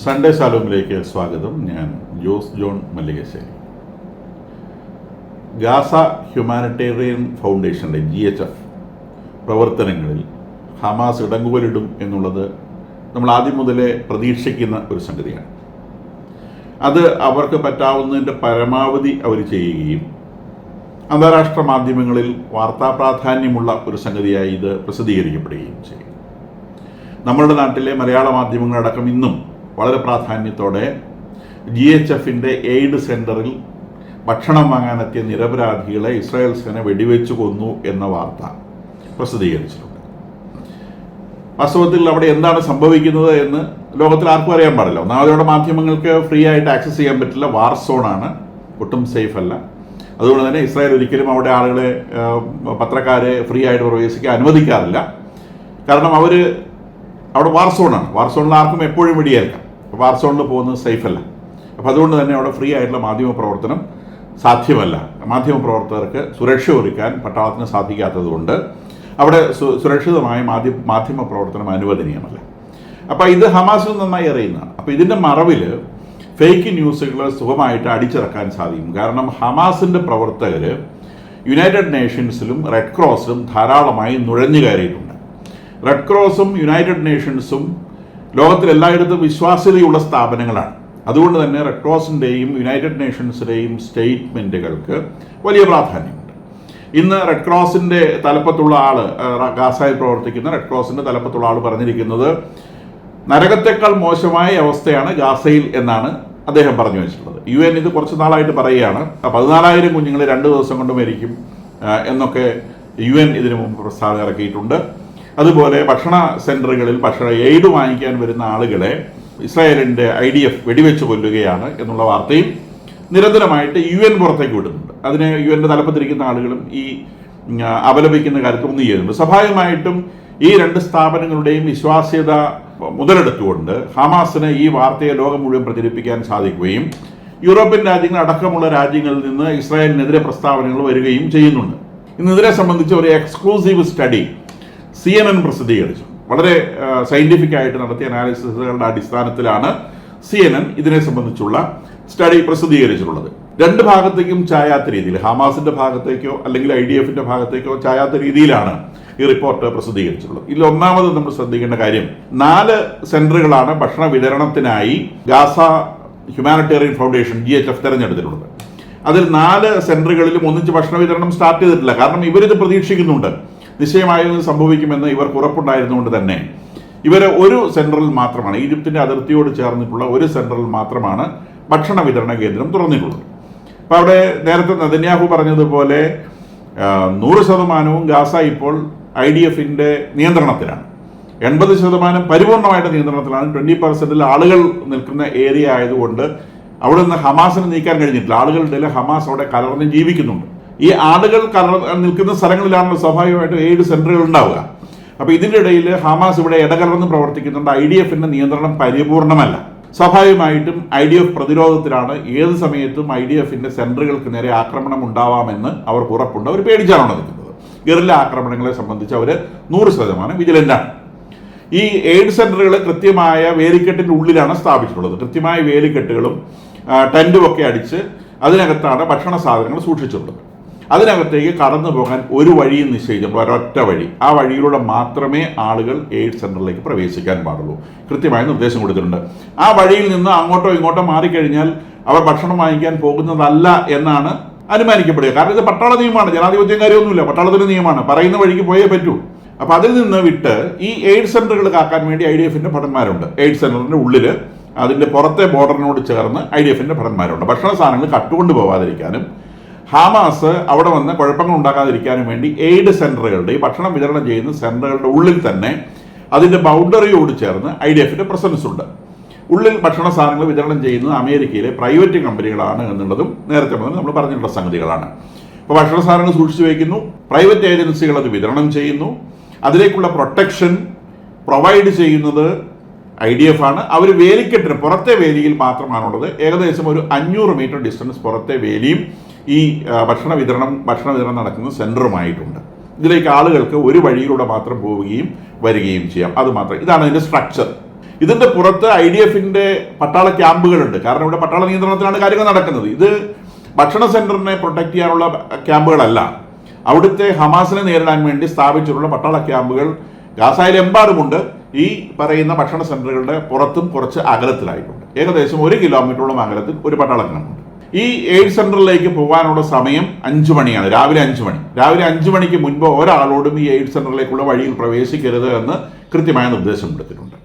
Sunday ശാലോമിലേക്ക് സ്വാഗതം. ഞാൻ ജോസ് ജോൺ മല്ലികശ്ശേരി. ഗാസ ഹ്യൂമാനിറ്റേറിയൻ ഫൗണ്ടേഷൻ്റെ GHF പ്രവർത്തനങ്ങളിൽ ഹമാസ് ഇടങ്കുവലിടും എന്നുള്ളത് നമ്മൾ ആദ്യം മുതലേ പ്രതീക്ഷിക്കുന്ന ഒരു സംഗതിയാണ്. അത് അവർക്ക് പറ്റാവുന്നതിൻ്റെ പരമാവധി അവർ ചെയ്യുകയും അന്താരാഷ്ട്ര മാധ്യമങ്ങളിൽ വാർത്താ പ്രാധാന്യമുള്ള ഒരു സംഗതിയായി ഇത് പ്രസിദ്ധീകരിക്കപ്പെടുകയും ചെയ്യും. നമ്മളുടെ നാട്ടിലെ മലയാള മാധ്യമങ്ങളടക്കം ഇന്നും വളരെ പ്രാധാന്യത്തോടെ GHFൻ്റെ എയ്ഡ് സെൻറ്ററിൽ ഭക്ഷണം വാങ്ങാനെത്തിയ നിരപരാധികളെ ഇസ്രായേൽ സേന വെടിവെച്ചു കൊന്നു എന്ന വാർത്ത പ്രസിദ്ധീകരിച്ചിട്ടുണ്ട്. വാസ്തവത്തിൽ അവിടെ എന്താണ് സംഭവിക്കുന്നത് എന്ന് ലോകത്തിൽ ആർക്കും അറിയാൻ പാടില്ല. ഒന്നാമതോടെ മാധ്യമങ്ങൾക്ക് ഫ്രീ ആയിട്ട് ആക്സസ് ചെയ്യാൻ പറ്റില്ല. വാർ സോണാണ്, ഒട്ടും സേഫ് അല്ല. അതുകൊണ്ട് തന്നെ ഇസ്രായേൽ ഒരിക്കലും അവിടെ ആളുകളെ, പത്രക്കാരെ ഫ്രീ ആയിട്ട് പ്രവേശിക്കാൻ അനുവദിക്കാറില്ല. കാരണം അവിടെ വാർ സോണാണ്. വാർ സോണിൽ ആർക്കും എപ്പോഴും വെടിയേൽക്കാം. വാർ സോണിൽ പോകുന്നത് സേഫ് അല്ല. അപ്പോൾ അതുകൊണ്ട് തന്നെ അവിടെ ഫ്രീ ആയിട്ടുള്ള മാധ്യമ പ്രവർത്തനം സാധ്യമല്ല. മാധ്യമ പ്രവർത്തകർക്ക് സുരക്ഷ ഒരുക്കാൻ പട്ടാളത്തിന് സാധിക്കാത്തതുകൊണ്ട് അവിടെ സുരക്ഷിതമായ മാധ്യമ പ്രവർത്തനം അനുവദനീയമല്ല. അപ്പോൾ ഇത് ഹമാസിന് നന്നായി അറിയുന്നതാണ്. അപ്പോൾ ഇതിൻ്റെ മറവിൽ ഫേക്ക് ന്യൂസുകൾ സുഖമായിട്ട് അടിച്ചിറക്കാൻ സാധിക്കും. കാരണം ഹമാസിൻ്റെ പ്രവർത്തകർ യുണൈറ്റഡ് നേഷൻസിലും റെഡ് ക്രോസിലും ധാരാളമായി നുഴഞ്ഞു കയറിയിട്ടുണ്ട്. റെഡ് ക്രോസും യുണൈറ്റഡ് നേഷൻസും ലോകത്തിലെല്ലായിടത്തും വിശ്വാസ്യതയുള്ള സ്ഥാപനങ്ങളാണ്. അതുകൊണ്ട് തന്നെ റെഡ് ക്രോസിൻ്റെയും യുണൈറ്റഡ് നേഷൻസിൻ്റെയും സ്റ്റേറ്റ്മെൻറ്റുകൾക്ക് വലിയ പ്രാധാന്യമുണ്ട്. ഇന്ന് റെഡ് ക്രോസിൻ്റെ തലപ്പത്തുള്ള ആൾ, ഗാസയിൽ പ്രവർത്തിക്കുന്ന റെഡ് ക്രോസിൻ്റെ തലപ്പത്തുള്ള ആൾ പറഞ്ഞിരിക്കുന്നത് നരകത്തെക്കാൾ മോശമായ അവസ്ഥയാണ് ഗാസയിൽ എന്നാണ് അദ്ദേഹം പറഞ്ഞു വെച്ചിട്ടുള്ളത്. UN ഇത് കുറച്ച് നാളായിട്ട് പറയുകയാണ്. 14,000 കുഞ്ഞുങ്ങൾ 2 ദിവസം കൊണ്ട് മരിക്കും എന്നൊക്കെ UN ഇതിനു മുമ്പ് പ്രസ്താവന ഇറക്കിയിട്ടുണ്ട്. അതുപോലെ ഭക്ഷണ സെൻറ്ററുകളിൽ എയ്ഡ് വാങ്ങിക്കാൻ വരുന്ന ആളുകളെ ഇസ്രായേലിൻ്റെ IDF വെടിവെച്ച് കൊല്ലുകയാണ് എന്നുള്ള വാർത്തയും നിരന്തരമായിട്ട് UN പുറത്തേക്ക് വിടുന്നുണ്ട്. അതിന് UNൻ്റെ തലപ്പത്തിരിക്കുന്ന ആളുകളും ഈ അപലപിക്കുന്ന കാര്യത്തിൽ ഒന്നും ചെയ്യുന്നുണ്ട്. സ്വാഭാവികമായിട്ടും ഈ 2 സ്ഥാപനങ്ങളുടെയും വിശ്വാസ്യത മുതലെടുത്തുകൊണ്ട് ഹമാസിന് ഈ വാർത്തയെ ലോകം മുഴുവൻ പ്രചരിപ്പിക്കാൻ സാധിക്കുകയും യൂറോപ്യൻ രാജ്യങ്ങൾ അടക്കമുള്ള രാജ്യങ്ങളിൽ നിന്ന് ഇസ്രായേലിനെതിരെ പ്രസ്താവനകൾ വരികയും ചെയ്യുന്നുണ്ട്. ഇന്ന് ഇതിനെ സംബന്ധിച്ച് ഒരു എക്സ്ക്ലൂസീവ് സ്റ്റഡി CNN പ്രസിദ്ധീകരിച്ചു. വളരെ സയൻറ്റിഫിക് ആയിട്ട് നടത്തിയ അനാലിസിസുകളുടെ അടിസ്ഥാനത്തിലാണ് CNN ഇതിനെ സംബന്ധിച്ചുള്ള സ്റ്റഡി പ്രസിദ്ധീകരിച്ചിട്ടുള്ളത്. 2 ഭാഗത്തേക്കും ചായാത്ത രീതിയിൽ, ഹമാസിൻ്റെ ഭാഗത്തേക്കോ അല്ലെങ്കിൽ IDFൻ്റെ ഭാഗത്തേക്കോ ചായാത്ത രീതിയിലാണ് ഈ റിപ്പോർട്ട് പ്രസിദ്ധീകരിച്ചിട്ടുള്ളത്. ഇതിൽ ഒന്നാമത് നമ്മൾ ശ്രദ്ധിക്കേണ്ട കാര്യം, 4 സെൻറ്ററുകളാണ് ഭക്ഷണ വിതരണത്തിനായി ഗാസ ഹ്യൂമാനിറ്റേറിയൻ ഫൗണ്ടേഷൻ GHF തിരഞ്ഞെടുത്തിട്ടുള്ളത്. അതിൽ 4 സെൻറ്ററുകളിലും ഒന്നിച്ച് ഭക്ഷണ വിതരണം സ്റ്റാർട്ട് ചെയ്തിട്ടില്ല. കാരണം ഇവരിത് പ്രതീക്ഷിക്കുന്നുണ്ട്, നിശ്ചയമായും സംഭവിക്കുമെന്ന് ഇവർക്ക് ഉറപ്പുണ്ടായിരുന്നുകൊണ്ട് തന്നെ ഒരു സെൻറ്ററിൽ മാത്രമാണ്, ഈജിപ്തിൻ്റെ അതിർത്തിയോട് ചേർന്നിട്ടുള്ള ഒരു സെൻറ്ററിൽ മാത്രമാണ് ഭക്ഷണ വിതരണ കേന്ദ്രം തുറന്നിട്ടുള്ളത്. അപ്പോൾ അവിടെ നേരത്തെ നെതന്യാഹു പറഞ്ഞതുപോലെ 100% ഗാസ ഇപ്പോൾ IDFൻ്റെ നിയന്ത്രണത്തിലാണ്. 80% പരിപൂർണമായിട്ട് നിയന്ത്രണത്തിലാണ്. 20% ആളുകൾ നിൽക്കുന്ന ഏരിയ ആയതുകൊണ്ട് അവിടെ നിന്ന് ഹമാസിന് നീക്കാൻ കഴിഞ്ഞിട്ടില്ല. ആളുകളുടെ ഹമാസ് അവിടെ കലർന്ന് ജീവിക്കുന്നുണ്ട്. ഈ ആളുകൾ നിൽക്കുന്ന സ്ഥലങ്ങളിലാണല്ലോ സ്വാഭാവികമായിട്ടും എയ്ഡ് സെൻറ്ററുകൾ ഉണ്ടാവുക. അപ്പോൾ ഇതിൻ്റെ ഇടയിൽ ഹമാസ് ഇവിടെ ഇടകലർന്ന് പ്രവർത്തിക്കുന്നുണ്ട്. IDFൻ്റെ നിയന്ത്രണം പരിപൂർണമല്ല. സ്വാഭാവികമായിട്ടും IDF പ്രതിരോധത്തിലാണ്. ഏത് സമയത്തും IDFൻ്റെ സെൻറ്ററുകൾക്ക് നേരെ ആക്രമണം ഉണ്ടാവാമെന്ന് അവർക്ക് ഉറപ്പുണ്ട്. അവർ പേടിച്ചാണ് നിൽക്കുന്നത്. ഗറില്ല ആക്രമണങ്ങളെ സംബന്ധിച്ച് അവർ 100% വിജിലൻ്റാണ്. ഈ എയ്ഡ് സെൻറ്ററുകൾ കൃത്യമായ വേലിക്കെട്ടിൻ്റെ ഉള്ളിലാണ് സ്ഥാപിച്ചിട്ടുള്ളത്. കൃത്യമായ വേലിക്കെട്ടുകളും ടെൻറ്റും ഒക്കെ അടിച്ച് അതിനകത്താണ് ഭക്ഷണ സാധനങ്ങൾ സൂക്ഷിച്ചിട്ടുള്ളത്. അതിനകത്തേക്ക് കടന്നു പോകാൻ ഒരു വഴിയും നിശ്ചയിച്ചിട്ടുണ്ട്, ഒരൊറ്റ വഴി. ആ വഴിയിലൂടെ മാത്രമേ ആളുകൾ എയ്ഡ് സെൻറ്ററിലേക്ക് പ്രവേശിക്കാൻ പാടുള്ളൂ. കൃത്യമായ നിർദ്ദേശം കൊടുത്തിട്ടുണ്ട്. ആ വഴിയിൽ നിന്ന് അങ്ങോട്ടോ ഇങ്ങോട്ടോ മാറിക്കഴിഞ്ഞാൽ അവർ ഭക്ഷണം വാങ്ങിക്കാൻ പോകുന്നതല്ല എന്നാണ് അനുമാനിക്കപ്പെടുക. കാരണം ഇത് പട്ടാള നിയമമാണ്, ജനാധിപത്യം കാര്യമൊന്നുമില്ല, പട്ടാളത്തിൻ്റെ നിയമമാണ്. പറയുന്ന വഴിക്ക് പോയേ പറ്റൂ. അപ്പോൾ അതിൽ നിന്ന് വിട്ട് ഈ എയ്ഡ് സെൻറ്ററുകൾ കാക്കാൻ വേണ്ടി IDFൻ്റെ ഭടന്മാരുണ്ട്. എയ്ഡ് സെൻറ്ററിൻ്റെ ഉള്ളിൽ അതിൻ്റെ പുറത്തെ ബോർഡറിനോട് ചേർന്ന് IDFൻ്റെ ഭടന്മാരുണ്ട്. ഭക്ഷണ സാധനങ്ങൾ കട്ടുകൊണ്ട് പോകാതിരിക്കാനും ഹമാസ് അവിടെ വന്ന് കുഴപ്പങ്ങൾ ഉണ്ടാക്കാതിരിക്കാനും വേണ്ടി എയ്ഡ് സെൻറ്ററുകളുടെ, ഈ ഭക്ഷണം വിതരണം ചെയ്യുന്ന സെൻറ്ററുകളുടെ ഉള്ളിൽ തന്നെ അതിൻ്റെ ബൗണ്ടറിയോട് ചേർന്ന് IDFൻ്റെ പ്രസൻസ് ഉണ്ട്. ഉള്ളിൽ ഭക്ഷണ സാധനങ്ങൾ വിതരണം ചെയ്യുന്നത് അമേരിക്കയിലെ പ്രൈവറ്റ് കമ്പനികളാണ് എന്നുള്ളതും നേരത്തെ മുതൽ നമ്മൾ പറഞ്ഞിട്ടുള്ള സംഗതികളാണ്. ഇപ്പോൾ ഭക്ഷണ സാധനങ്ങൾ സൂക്ഷിച്ചു വയ്ക്കുന്നു, പ്രൈവറ്റ് ഏജൻസികൾ അത് വിതരണം ചെയ്യുന്നു. അതിലേക്കുള്ള പ്രൊട്ടക്ഷൻ പ്രൊവൈഡ് ചെയ്യുന്നത് IDF ആണ്. അവർ വേലിക്കെട്ടിന് പുറത്തെ വേലിയിൽ മാത്രമാണുള്ളത്. ഏകദേശം ഒരു 500 മീറ്റർ ഡിസ്റ്റൻസ് പുറത്തെ വേലിയും ഈ ഭക്ഷണ വിതരണം നടക്കുന്ന സെൻറ്ററുമായിട്ടുണ്ട്. ഇതിലേക്ക് ആളുകൾക്ക് ഒരു വഴിയിലൂടെ മാത്രം പോവുകയും വരികയും ചെയ്യാം. അതുമാത്രം. ഇതാണ് ഇതിൻ്റെ സ്ട്രക്ചർ. ഇതിന്റെ പുറത്ത് IDF-ന്റെ പട്ടാള ക്യാമ്പുകളുണ്ട്. കാരണം ഇവിടെ പട്ടാള നിയന്ത്രണത്തിലാണ് കാര്യങ്ങൾ നടക്കുന്നത്. ഇത് ഭക്ഷണ സെന്ററിനെ പ്രൊട്ടക്ട് ചെയ്യാനുള്ള ക്യാമ്പുകളല്ല. അവിടുത്തെ ഹമാസിനെ നേരിടാൻ വേണ്ടി സ്ഥാപിച്ചിട്ടുള്ള പട്ടാള ക്യാമ്പുകൾ ഗാസയിലെമ്പാടുമുണ്ട്. ഈ പറയുന്ന ഭക്ഷണ സെന്ററുകളുടെ പുറത്തും കുറച്ച് അകലത്തിലായിട്ടുണ്ട്. ഏകദേശം 1 കിലോമീറ്ററോളം അകലത്തിൽ ഒരു പട്ടാള ക്യാമ്പുണ്ട്. ഈ എയ്ഡ് സെന്ററിലേക്ക് പോകാനുള്ള സമയം 5 മണിയാണ്, രാവിലെ 5 മണി. രാവിലെ 5 മണിക്ക് മുൻപ് ഒരാളോടും ഈ എയ്ഡ് സെന്ററിലേക്കുള്ള വഴിയിൽ പ്രവേശിക്കരുത് എന്ന് കൃത്യമായ നിർദ്ദേശം കൊടുത്തിട്ടുണ്ട്.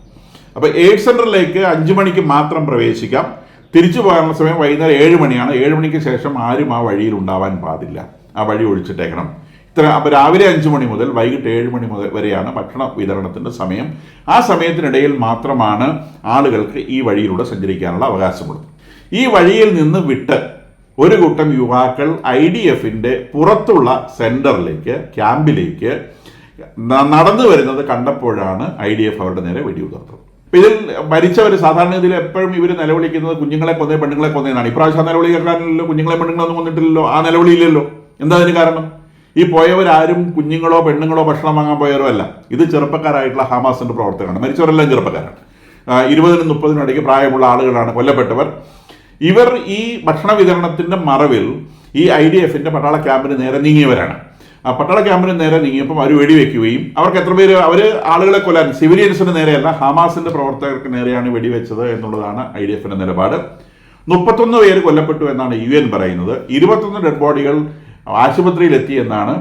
അപ്പോൾ എയ്ഡ് സെന്ററിലേക്ക് 5 മണിക്ക് മാത്രം പ്രവേശിക്കാം. തിരിച്ചു പോകാനുള്ള സമയം വൈകുന്നേരം 7 മണിയാണ്. 7 മണിക്ക് ശേഷം ആരും ആ വഴിയിൽ ഉണ്ടാവാൻ പാടില്ല. ആ വഴി ഒഴിച്ചിട്ടേക്കണം. അപ്പോൾ രാവിലെ 5 മണി മുതൽ വൈകിട്ട് 7 മണി മുതൽ വരെയാണ് ഭക്ഷണ വിതരണത്തിൻ്റെ സമയം. ആ സമയത്തിനിടയിൽ മാത്രമാണ് ആളുകൾക്ക് ഈ വഴിയിലൂടെ സഞ്ചരിക്കാനുള്ള അവകാശമുള്ളത്. ഈ വഴിയിൽ നിന്ന് വിട്ട് ഒരു കൂട്ടം യുവാക്കൾ IDF-ന്റെ പുറത്തുള്ള സെന്ററിലേക്ക്, ക്യാമ്പിലേക്ക് നടന്നു വരുന്നത് കണ്ടപ്പോഴാണ് IDF അവരുടെ നേരെ വെടിയുതിർത്തത്. ഇതിൽ മരിച്ചവർ സാധാരണ ഇതിൽ എപ്പോഴും ഇവർ നിലവിളിക്കുന്നത് കുഞ്ഞുങ്ങളെ കൊന്നേ പെണ്ണുങ്ങളെ കൊന്നേന്നാണ്. ഇപ്രാവശ്യം നിലവിളി കേൾക്കാനില്ലല്ലോ, കുഞ്ഞുങ്ങളെ പെണ്ണുങ്ങളൊന്നും കൊന്നിട്ടില്ലല്ലോ, ആ നിലവിളിയില്ലല്ലോ. എന്താ അതിന് കാരണം? ഈ പോയവരാരും കുഞ്ഞുങ്ങളോ പെണ്ണുങ്ങളോ ഭക്ഷണം വാങ്ങാൻ പോയവരോ അല്ല. ഇത് ചെറുപ്പക്കാരായിട്ടുള്ള ഹമാസിന്റെ പ്രവർത്തകരാണ്. മരിച്ചവരെല്ലാം ചെറുപ്പക്കാരാണ്. 20-നും 30-നും ഇടയ്ക്ക് പ്രായമുള്ള ആളുകളാണ് കൊല്ലപ്പെട്ടവർ. ഇവർ ഈ ഭക്ഷണ വിതരണത്തിന്റെ മറവിൽ ഈ IDF-ന്റെ പട്ടാള ക്യാമ്പിന് നേരെ നീങ്ങിയവരാണ്. ആ പട്ടാള ക്യാമ്പിന് നേരെ നീങ്ങിയപ്പം അവർ വെടിവെക്കുകയും അവർക്ക് എത്ര പേര് ആളുകളെ കൊല്ലാൻ, സിവിലിയൻസിന് നേരെയല്ല ഹമാസിന്റെ പ്രവർത്തകർക്ക് നേരെയാണ് വെടിവെച്ചത് എന്നുള്ളതാണ് IDF-ന്റെ നിലപാട്. 31 പേര് കൊല്ലപ്പെട്ടു എന്നാണ് UN പറയുന്നത്. 21 ഡെഡ് ബോഡികൾ ആശുപത്രിയിലെത്തി എന്നാണ്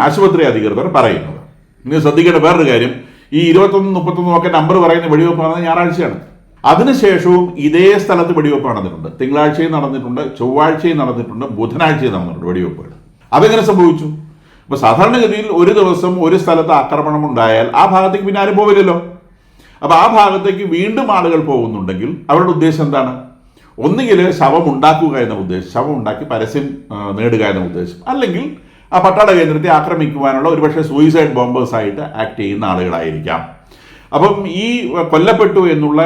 ആശുപത്രി അധികൃതർ പറയുന്നത്. ഇനി ശ്രദ്ധിക്കേണ്ട വേറൊരു കാര്യം, ഈ 21, 31 ഒക്കെ നമ്പർ പറയുന്ന വെടിവെപ്പ് നടന്നത് ഞായറാഴ്ചയാണ്. അതിനുശേഷവും ഇതേ സ്ഥലത്ത് വെടിവെപ്പ് നടന്നിട്ടുണ്ട്. തിങ്കളാഴ്ചയും നടന്നിട്ടുണ്ട്, ചൊവ്വാഴ്ചയും നടന്നിട്ടുണ്ട്, ബുധനാഴ്ചയും നടന്നിട്ടുണ്ട് വെടിവെപ്പുകൾ. അതെങ്ങനെ സംഭവിച്ചു? അപ്പൊ സാധാരണഗതിയിൽ ഒരു ദിവസം ഒരു സ്ഥലത്ത് ആക്രമണം ഉണ്ടായാൽ ആ ഭാഗത്തേക്ക് പിന്നെ ആരും പോവില്ലല്ലോ. അപ്പൊ ആ ഭാഗത്തേക്ക് വീണ്ടും ആളുകൾ പോകുന്നുണ്ടെങ്കിൽ അവരുടെ ഉദ്ദേശം എന്താണ്? ഒന്നുകിൽ ശവം ഉണ്ടാക്കുക എന്ന ഉദ്ദേശം, ശവം ഉണ്ടാക്കി പരസ്യം നേടുക എന്ന ഉദ്ദേശം, അല്ലെങ്കിൽ ആ പട്ടാള കേന്ദ്രത്തെ ആക്രമിക്കുവാനുള്ള ഒരുപക്ഷെ സൂയിസൈഡ് ബോംബേഴ്സ് ആയിട്ട് ആക്ട് ചെയ്യുന്ന ആളുകളായിരിക്കാം. അപ്പം ഈ കൊല്ലപ്പെട്ടു എന്നുള്ള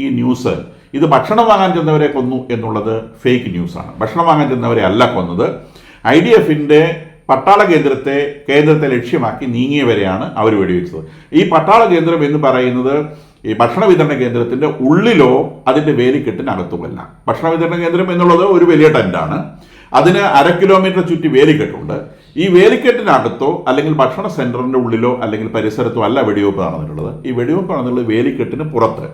ഈ ന്യൂസ്, ഇത് ഭക്ഷണം വാങ്ങാൻ ചെന്നവരെ കൊന്നു എന്നുള്ളത് ഫേക്ക് ന്യൂസാണ്. ഭക്ഷണം വാങ്ങാൻ ചെന്നവരെ അല്ല കൊന്നത്. IDF-ന്റെ പട്ടാള കേന്ദ്രത്തെ ലക്ഷ്യമാക്കി നീങ്ങിയവരെയാണ് അവർ വെടിവെച്ചത്. ഈ പട്ടാള കേന്ദ്രം എന്ന് പറയുന്നത് ഈ ഭക്ഷണ വിതരണ കേന്ദ്രത്തിന്റെ ഉള്ളിലോ അതിന്റെ വേലിക്കെട്ടിനകത്തുമല്ല. ഭക്ഷണ വിതരണ കേന്ദ്രം എന്നുള്ളത് ഒരു വലിയ ടെന്റാണ്. അതിന് 1/2 കിലോമീറ്റർ ചുറ്റി വേലിക്കെട്ടുണ്ട്. ഈ വേലിക്കെട്ടിനകത്തോ അല്ലെങ്കിൽ ഭക്ഷണ സെന്ററിന്റെ ഉള്ളിലോ അല്ലെങ്കിൽ പരിസരത്തോ അല്ല വെടിവെപ്പ് നടന്നിട്ടുള്ളത്. ഈ വെടിവെപ്പ് നടന്നിട്ടുള്ളത് വേലിക്കെട്ടിന് പുറത്ത്,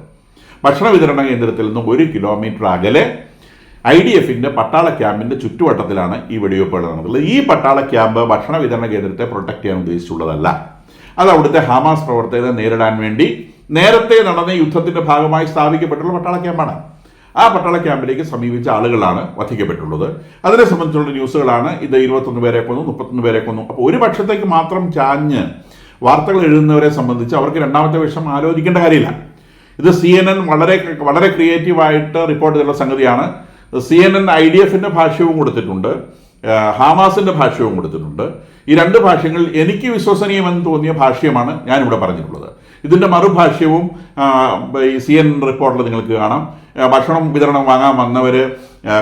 ഭക്ഷണ വിതരണ കേന്ദ്രത്തിൽ നിന്നും 1 കിലോമീറ്റർ അകലെ IDF-ന്റെ പട്ടാള ക്യാമ്പിന്റെ ചുറ്റുവട്ടത്തിലാണ് ഈ വെടിവെപ്പുകൾ നടന്നിട്ടുള്ളത്. ഈ പട്ടാള ക്യാമ്പ് ഭക്ഷണ വിതരണ കേന്ദ്രത്തെ പ്രൊട്ടക്ട് ചെയ്യാൻ ഉദ്ദേശിച്ചുള്ളതല്ല. അത് അവിടുത്തെ ഹമാസ് പ്രവർത്തകരെ നേരിടാൻ വേണ്ടി നേരത്തെ നടന്ന യുദ്ധത്തിന്റെ ഭാഗമായി സ്ഥാപിക്കപ്പെട്ടുള്ള പട്ടാള ക്യാമ്പാണ്. ആ പട്ടാള ക്യാമ്പിലേക്ക് സമീപിച്ച ആളുകളാണ് വധിക്കപ്പെട്ടുള്ളത്. അതിനെ സംബന്ധിച്ചുള്ള ന്യൂസുകളാണ് ഇത്. 21 പേരെ കൊന്നു, 31 പേരെ കൊന്നു. അപ്പോൾ ഒരു പക്ഷത്തേക്ക് മാത്രം ചാഞ്ഞ് വാർത്തകൾ എഴുതുന്നവരെ സംബന്ധിച്ച് അവർക്ക് രണ്ടാമത്തെ വിഷം ആലോചിക്കേണ്ട കാര്യമില്ല. ഇത് CNN വളരെ ക്രിയേറ്റീവായിട്ട് റിപ്പോർട്ട് ചെയ്തിട്ടുള്ള സംഗതിയാണ്. CNN IDF-ന്റെ ഭാഷ്യവും കൊടുത്തിട്ടുണ്ട്, ഹമാസിന്റെ ഭാഷ്യവും കൊടുത്തിട്ടുണ്ട്. ഈ 2 ഭാഷ്യങ്ങൾ എനിക്ക് വിശ്വസനീയമെന്ന് തോന്നിയ ഭാഷ്യമാണ് ഞാനിവിടെ പറഞ്ഞിട്ടുള്ളത്. ഇതിന്റെ മറുഭാഷ്യവും ഈ CNN റിപ്പോർട്ടിൽ നിങ്ങൾക്ക് കാണാം. ഭക്ഷണം വിതരണം വാങ്ങാൻ വന്നവർ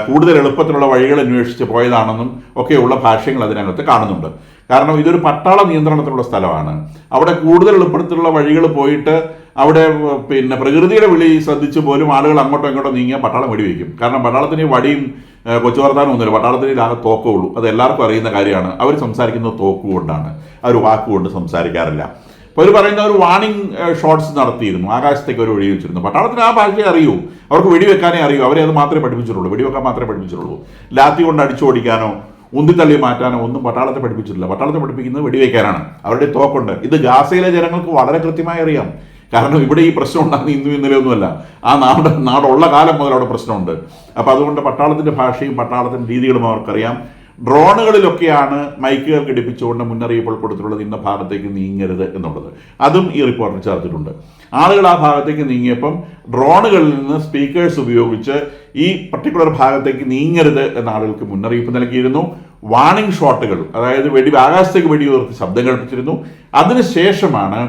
കൂടുതൽ എളുപ്പത്തിലുള്ള വഴികൾ അന്വേഷിച്ച് പോയതാണെന്നും ഒക്കെയുള്ള ഭാഷ്യങ്ങൾ അതിനകത്ത് കാണുന്നുണ്ട്. കാരണം ഇതൊരു പട്ടാള നിയന്ത്രണത്തിലുള്ള സ്ഥലമാണ്. അവിടെ കൂടുതൽ എളുപ്പത്തിലുള്ള വഴികൾ പോയിട്ട് അവിടെ പ്രകൃതിയുടെ വിളി ശ്രദ്ധിച്ച് പോലും ആളുകൾ അങ്ങോട്ടോ ഇങ്ങോട്ടോ നീങ്ങിയാൽ പട്ടാളം വെടിവെക്കും. കാരണം പട്ടാളത്തിന് വടിയും കൊച്ചു വർത്താനം ഒന്നുമില്ല. പട്ടാളത്തിന് ആകെ തോക്കേ ഉള്ളൂ. അത് എല്ലാവർക്കും അറിയുന്ന കാര്യമാണ്. അവർ സംസാരിക്കുന്നത് തോക്കുകൊണ്ടാണ്, അവർ വാക്കുകൊണ്ട് സംസാരിക്കാറില്ല. അപ്പോൾ അവർ പറയുന്ന ഒരു വാർണിംഗ് ഷോട്ട്സ് നടത്തിയിരുന്നു, ആകാശത്തേക്ക് അവർ വെടിവെച്ചിരുന്നു. പട്ടാളത്തിന് ആ ഭാഷയെ അറിയൂ, അവർക്ക് വെടിവെക്കാനേ അറിയൂ. അവരെ അത് മാത്രമേ പഠിപ്പിച്ചിട്ടുള്ളൂ, വെടിവെക്കാൻ മാത്രമേ പഠിപ്പിച്ചിട്ടുള്ളൂ. ലാത്തി കൊണ്ട് അടിച്ചോടിക്കാനോ ഉന്തിത്തള്ളി മാറ്റാനോ ഒന്നും പട്ടാളത്തെ പഠിപ്പിച്ചിട്ടില്ല. പട്ടാളത്തെ പഠിപ്പിക്കുന്നത് വെടിവെക്കാനാണ്. അവരുടെ തോക്കുണ്ട്. ഇത് ഗാസയിലെ ജനങ്ങൾക്ക് വളരെ കൃത്യമായി അറിയാം. കാരണം ഇവിടെ ഈ പ്രശ്നം ഉണ്ടാകുന്ന ഇന്നും ഇന്നലെ ഒന്നുമല്ല, ആ നാടുള്ള കാലം മുതൽ അവിടെ പ്രശ്നമുണ്ട്. അപ്പോൾ അതുകൊണ്ട് പട്ടാളത്തിൻ്റെ ഭാഷയും പട്ടാളത്തിൻ്റെ രീതികളും അവർക്കറിയാം. ഡ്രോണുകളിലൊക്കെയാണ് മൈക്കുകൾ ഘടിപ്പിച്ചുകൊണ്ട് മുന്നറിയിപ്പുകൾ കൊടുത്തിട്ടുള്ളത്, ഇന്ന ഭാഗത്തേക്ക് നീങ്ങരുത് എന്നുള്ളത്. അതും ഈ റിപ്പോർട്ടിൽ ചേർത്തിട്ടുണ്ട്. ആളുകൾ ആ ഭാഗത്തേക്ക് നീങ്ങിയപ്പം ഡ്രോണുകളിൽ നിന്ന് സ്പീക്കേഴ്സ് ഉപയോഗിച്ച് ഈ പർട്ടിക്കുലർ ഭാഗത്തേക്ക് നീങ്ങരുത് എന്ന ആളുകൾക്ക് മുന്നറിയിപ്പ് നൽകിയിരുന്നു. വാർണിംഗ് ഷോട്ടുകൾ, അതായത് ആകാശത്തേക്ക് വെടിയുയർത്തി ശബ്ദം കേൾപ്പിച്ചിരുന്നു. അതിനുശേഷമാണ്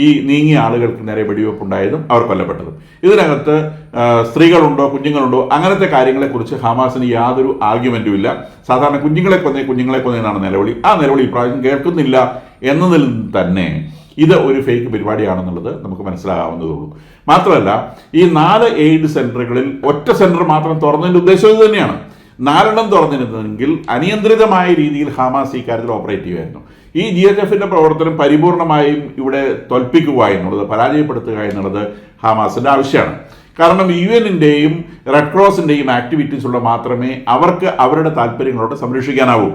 ഈ നീങ്ങിയ ആളുകൾക്ക് നേരെ വെടിവെപ്പുണ്ടായതും അവർ കൊല്ലപ്പെട്ടതും. ഇതിനകത്ത് സ്ത്രീകളുണ്ടോ കുഞ്ഞുങ്ങളുണ്ടോ അങ്ങനത്തെ കാര്യങ്ങളെക്കുറിച്ച് ഹമാസിന് യാതൊരു ആർഗ്യുമെന്റും ഇല്ല. സാധാരണ കുഞ്ഞുങ്ങളെ കൊന്നേന്നാണ് നിലവിളി. ആ നിലവിളി ഇപ്രാവശ്യം കേൾക്കുന്നില്ല എന്നതിൽ തന്നെ ഇത് ഒരു ഫേക്ക് പരിപാടിയാണെന്നുള്ളത് നമുക്ക് മനസ്സിലാകാവുന്നതേ ഉള്ളൂ. മാത്രമല്ല ഈ 4 എയ്ഡ് സെന്ററുകളിൽ ഒറ്റ സെന്റർ മാത്രം തുറന്നതിന്റെ ഉദ്ദേശം ഇത് തന്നെയാണ്. 4 തുറന്നിരുന്നെങ്കിൽ അനിയന്ത്രിതമായ രീതിയിൽ ഹമാസ് ഈ കാര്യത്തിൽ ഓപ്പറേറ്റ് ചെയ്യുമായിരുന്നു. ഈ GHFന്റെ പ്രവർത്തനം പരിപൂർണമായും ഇവിടെ തോൽപ്പിക്കുക എന്നുള്ളത്, പരാജയപ്പെടുത്തുക എന്നുള്ളത് ഹമാസിന്റെ ആവശ്യമാണ്. കാരണം UN-ന്റെയും റെഡ് ക്രോസിന്റെയും ആക്ടിവിറ്റീസുള്ള മാത്രമേ അവർക്ക് അവരുടെ താല്പര്യങ്ങളോട് സംരക്ഷിക്കാനാവൂ.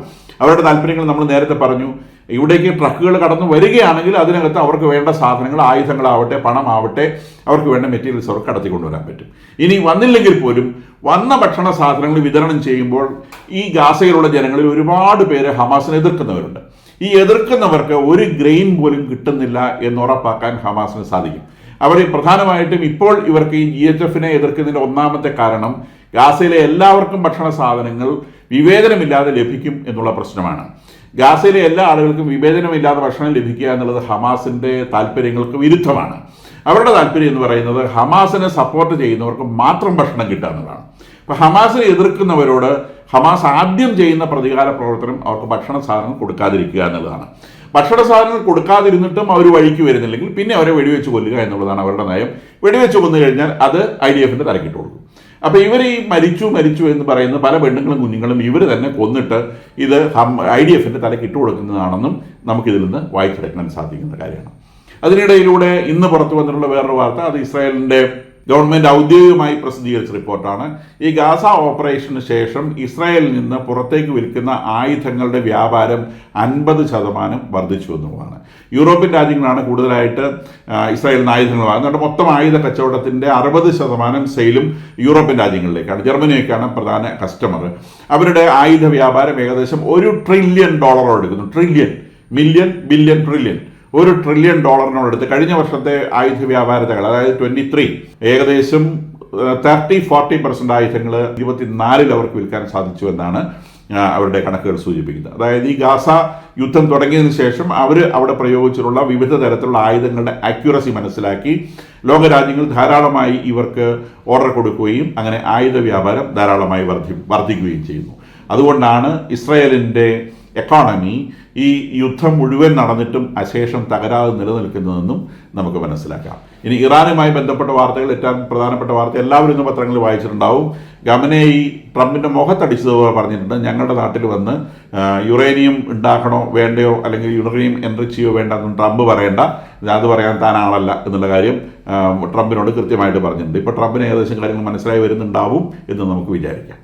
അവരുടെ താല്പര്യങ്ങൾ നമ്മൾ നേരത്തെ പറഞ്ഞു. ഇവിടേക്ക് ട്രക്കുകൾ കടന്നു വരികയാണെങ്കിൽ അതിനകത്ത് അവർക്ക് വേണ്ട സാധനങ്ങൾ, ആയുധങ്ങളാവട്ടെ, പണമാവട്ടെ, അവർക്ക് വേണ്ട മെറ്റീരിയൽസ് അവർക്ക് കടത്തിക്കൊണ്ടുവരാൻ പറ്റും. ഇനി വന്നില്ലെങ്കിൽ പോലും വന്ന ഭക്ഷണ സാധനങ്ങൾ വിതരണം ചെയ്യുമ്പോൾ ഈ ഗാസയിലുള്ള ജനങ്ങളിൽ ഒരുപാട് പേര് ഹമാസിനെ എതിർക്കുന്നവരുണ്ട്. ഈ എതിർക്കുന്നവർക്ക് ഒരു ഗ്രെയിൻ പോലും കിട്ടുന്നില്ല എന്ന് ഉറപ്പാക്കാൻ ഹമാസിന് സാധിക്കും. അവർ പ്രധാനമായിട്ടും ഇപ്പോൾ ഇവർക്ക് ഈ GHFനെ എതിർക്കുന്നതിൻ്റെ ഒന്നാമത്തെ കാരണം ഗാസയിലെ എല്ലാവർക്കും ഭക്ഷണ സാധനങ്ങൾ വിവേചനമില്ലാതെ ലഭിക്കും എന്നുള്ള പ്രശ്നമാണ്. ഗാസയിലെ എല്ലാ ആളുകൾക്കും വിവേചനമില്ലാതെ ഭക്ഷണം ലഭിക്കുക എന്നുള്ളത് ഹമാസിൻ്റെ താല്പര്യങ്ങൾക്ക് വിരുദ്ധമാണ്. അവരുടെ താല്പര്യം എന്ന് പറയുന്നത് ഹമാസിനെ സപ്പോർട്ട് ചെയ്യുന്നവർക്ക് മാത്രം ഭക്ഷണം കിട്ടുക എന്നുള്ളതാണ്. അപ്പോൾ ഹമാസിനെ എതിർക്കുന്നവരോട് ഹമാസ് ആദ്യം ചെയ്യുന്ന പ്രതികാര പ്രവർത്തനം അവർക്ക് ഭക്ഷണ സാധനങ്ങൾ കൊടുക്കാതിരിക്കുക എന്നുള്ളതാണ്. ഭക്ഷണ സാധനങ്ങൾ കൊടുക്കാതിരുന്നിട്ടും അവർ വഴിക്ക് വരുന്നില്ലെങ്കിൽ പിന്നെ അവരെ വെടിവെച്ച് കൊല്ലുക എന്നുള്ളതാണ് അവരുടെ നയം. വെടിവെച്ച് കൊന്നു കഴിഞ്ഞാൽ അത് IDFന്റെ തലക്കിട്ട് കൊടുക്കും. അപ്പോൾ ഇവർ ഈ മരിച്ചു എന്ന് പറയുന്ന പല പെണ്ണുങ്ങളും കുഞ്ഞുങ്ങളും ഇവർ തന്നെ കൊന്നിട്ട് ഇത് IDFന്റെ തലക്കിട്ട് കൊടുക്കുന്നതാണെന്നും നമുക്കിതിൽ നിന്ന് വായിച്ചെടുക്കാൻ സാധിക്കുന്ന കാര്യമാണ്. അതിനിടയിലൂടെ ഇന്ന് പുറത്തു വന്നിട്ടുള്ള വേറൊരു വാർത്ത, അത് ഇസ്രായേലിൻ്റെ ഗവൺമെൻറ് ഔദ്യോഗികമായി പ്രസിദ്ധീകരിച്ച റിപ്പോർട്ടാണ്. ഈ ഗാസ ഓപ്പറേഷന് ശേഷം ഇസ്രായേലിൽ നിന്ന് പുറത്തേക്ക് വിൽക്കുന്ന ആയുധങ്ങളുടെ വ്യാപാരം 50% വർദ്ധിച്ചു എന്നുള്ളതാണ്. യൂറോപ്യൻ രാജ്യങ്ങളാണ് കൂടുതലായിട്ട് ഇസ്രായേലിന് ആയുധങ്ങൾ വാങ്ങുന്നത്. മൊത്തം ആയുധ കച്ചവടത്തിൻ്റെ 60% സെയിലും യൂറോപ്യൻ രാജ്യങ്ങളിലേക്കാണ്. ജർമ്മനിയൊക്കെയാണ് പ്രധാന കസ്റ്റമർ. അവരുടെ ആയുധ വ്യാപാരം ഏകദേശം $1 ട്രില്യൺ എടുക്കുന്നു. Trillion, million, billion, trillion. $1 trillion അടുത്ത് കഴിഞ്ഞ വർഷത്തെ ആയുധ വ്യാപാരതകൾ, അതായത് 23, ഏകദേശം 30-40% ആയുധങ്ങൾ 24 അവർക്ക് വിൽക്കാൻ സാധിച്ചു എന്നാണ് അവരുടെ കണക്കുകൾ സൂചിപ്പിക്കുന്നത്. അതായത് ഈ ഗാസ യുദ്ധം തുടങ്ങിയതിന് ശേഷം അവർ അവിടെ പ്രയോഗിച്ചിട്ടുള്ള വിവിധ തരത്തിലുള്ള ആയുധങ്ങളുടെ ആക്യുറസി മനസ്സിലാക്കി ലോകരാജ്യങ്ങൾ ധാരാളമായി ഇവർക്ക് ഓർഡർ കൊടുക്കുകയും അങ്ങനെ ആയുധ വ്യാപാരം ധാരാളമായി വർദ്ധിക്കുകയും ചെയ്യുന്നു. അതുകൊണ്ടാണ് ഇസ്രായേലിൻ്റെ എക്കോണമി ഈ യുദ്ധം മുഴുവൻ നടന്നിട്ടും അശേഷം തകരാതെ നിലനിൽക്കുന്നതെന്നും നമുക്ക് മനസ്സിലാക്കാം. ഇനി ഇറാനുമായി ബന്ധപ്പെട്ട വാർത്തകൾ, ഏറ്റവും പ്രധാനപ്പെട്ട വാർത്ത എല്ലാവരും ഇന്ന് പത്രങ്ങളിൽ വായിച്ചിട്ടുണ്ടാവും. ഖമനേയി ട്രംപിൻ്റെ മുഖത്തടിച്ചതുപോലെ പറഞ്ഞിട്ടുണ്ട്, ഞങ്ങളുടെ നാട്ടിൽ വന്ന് യുറേനിയം ഉണ്ടാക്കണോ വേണ്ടയോ, അല്ലെങ്കിൽ യുറേനിയം എൻറിച്ച് ചെയ്യോ വേണ്ടെന്നും ട്രംപ് പറയേണ്ട, അത് പറയാൻ താൻ ആളല്ല എന്നുള്ള കാര്യം ട്രംപിനോട് കൃത്യമായിട്ട് പറഞ്ഞിട്ടുണ്ട്. ഇപ്പോൾ ട്രംപിന് ഏകദേശം കാര്യങ്ങൾ മനസ്സിലായി വരുന്നുണ്ടാവും എന്ന് നമുക്ക് വിചാരിക്കാം.